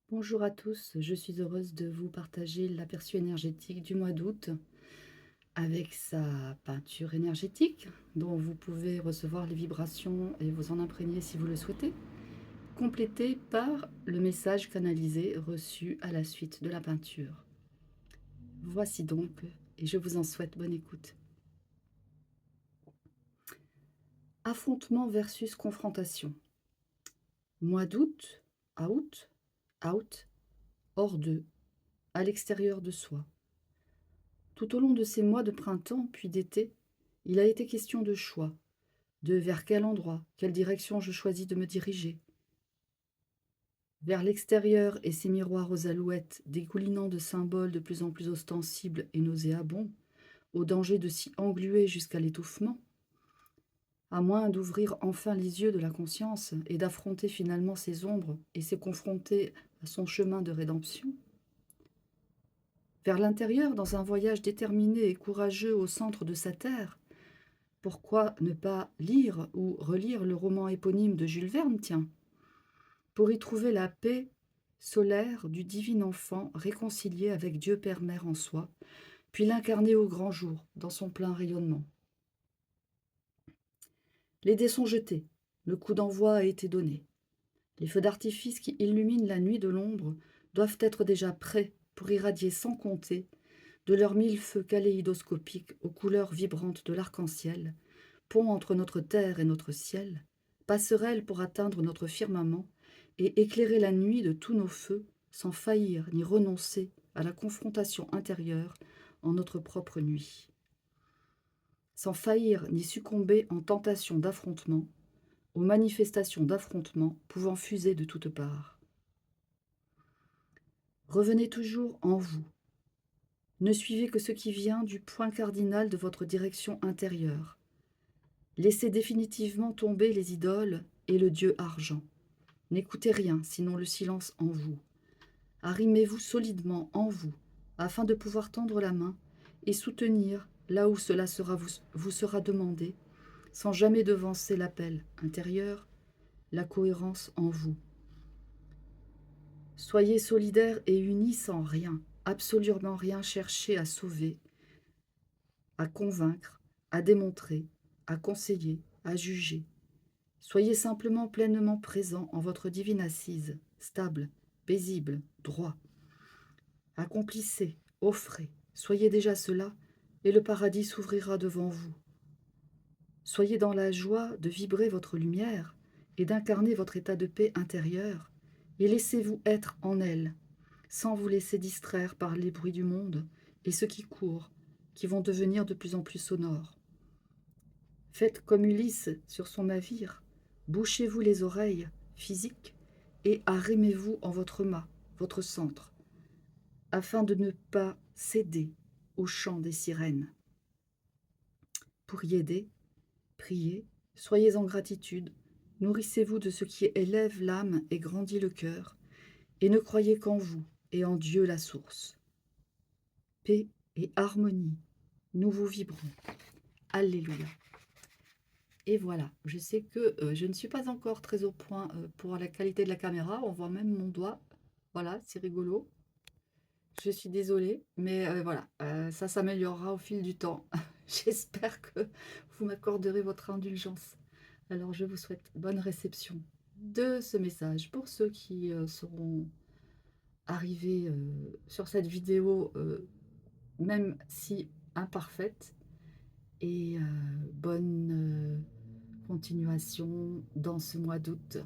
Bonjour à tous, je suis heureuse de vous partager l'aperçu énergétique du mois d'août avec sa peinture énergétique dont vous pouvez recevoir les vibrations et vous en imprégner si vous le souhaitez, complété par le message canalisé reçu à la suite de la peinture. Voici donc, et je vous en souhaite bonne écoute. Affrontement versus confrontation. Mois d'août, out, out, hors d'eux, à l'extérieur de soi. Tout au long de ces mois de printemps puis d'été, il a été question de choix, de vers quel endroit, quelle direction je choisis de me diriger. Vers l'extérieur et ses miroirs aux alouettes, dégoulinant de symboles de plus en plus ostensibles et nauséabonds, au danger de s'y engluer jusqu'à l'étouffement, à moins d'ouvrir enfin les yeux de la conscience et d'affronter finalement ses ombres et se confronter à son chemin de rédemption. Vers l'intérieur, dans un voyage déterminé et courageux au centre de sa terre. Pourquoi ne pas lire ou relire le roman éponyme de Jules Verne, tiens, pour y trouver la paix solaire du divin enfant réconcilié avec Dieu Père Mère en soi, puis l'incarner au grand jour, dans son plein rayonnement. Les dés sont jetés, le coup d'envoi a été donné. Les feux d'artifice qui illuminent la nuit de l'ombre doivent être déjà prêts pour irradier sans compter de leurs 1000 feux kaléidoscopiques aux couleurs vibrantes de l'arc-en-ciel, pont entre notre terre et notre ciel, passerelle pour atteindre notre firmament et éclairer la nuit de tous nos feux sans faillir ni renoncer à la confrontation intérieure en notre propre nuit. Sans faillir ni succomber en tentation d'affrontement, aux manifestations d'affrontement pouvant fuser de toutes parts. Revenez toujours en vous. Ne suivez que ce qui vient du point cardinal de votre direction intérieure. Laissez définitivement tomber les idoles et le dieu argent. N'écoutez rien, sinon le silence en vous. Arrimez-vous solidement en vous, afin de pouvoir tendre la main et soutenir là où cela vous sera demandé, sans jamais devancer l'appel intérieur, la cohérence en vous. Soyez solidaires et unis sans rien, absolument rien chercher à sauver, à convaincre, à démontrer, à conseiller, à juger. Soyez simplement pleinement présent en votre divine assise, stable, paisible, droit. Accomplissez, offrez, soyez déjà cela, et le paradis s'ouvrira devant vous. Soyez dans la joie de vibrer votre lumière et d'incarner votre état de paix intérieur, et laissez-vous être en elle, sans vous laisser distraire par les bruits du monde et ceux qui courent, qui vont devenir de plus en plus sonores. Faites comme Ulysse sur son navire, bouchez-vous les oreilles physiques et arrimez-vous en votre mât, votre centre, afin de ne pas céder au chant des sirènes. Pour y aider, priez, soyez en gratitude, nourrissez-vous de ce qui élève l'âme et grandit le cœur, et ne croyez qu'en vous et en Dieu la source. Paix et harmonie, nous vous vibrons. Alléluia. Et voilà, je sais que je ne suis pas encore très au point pour la qualité de la caméra, on voit même mon doigt, voilà, c'est rigolo. Je suis désolée, mais voilà, ça s'améliorera au fil du temps. J'espère que vous m'accorderez votre indulgence. Alors je vous souhaite bonne réception de ce message pour ceux qui seront arrivés sur cette vidéo, même si imparfaite, et bonne continuation dans ce mois d'août.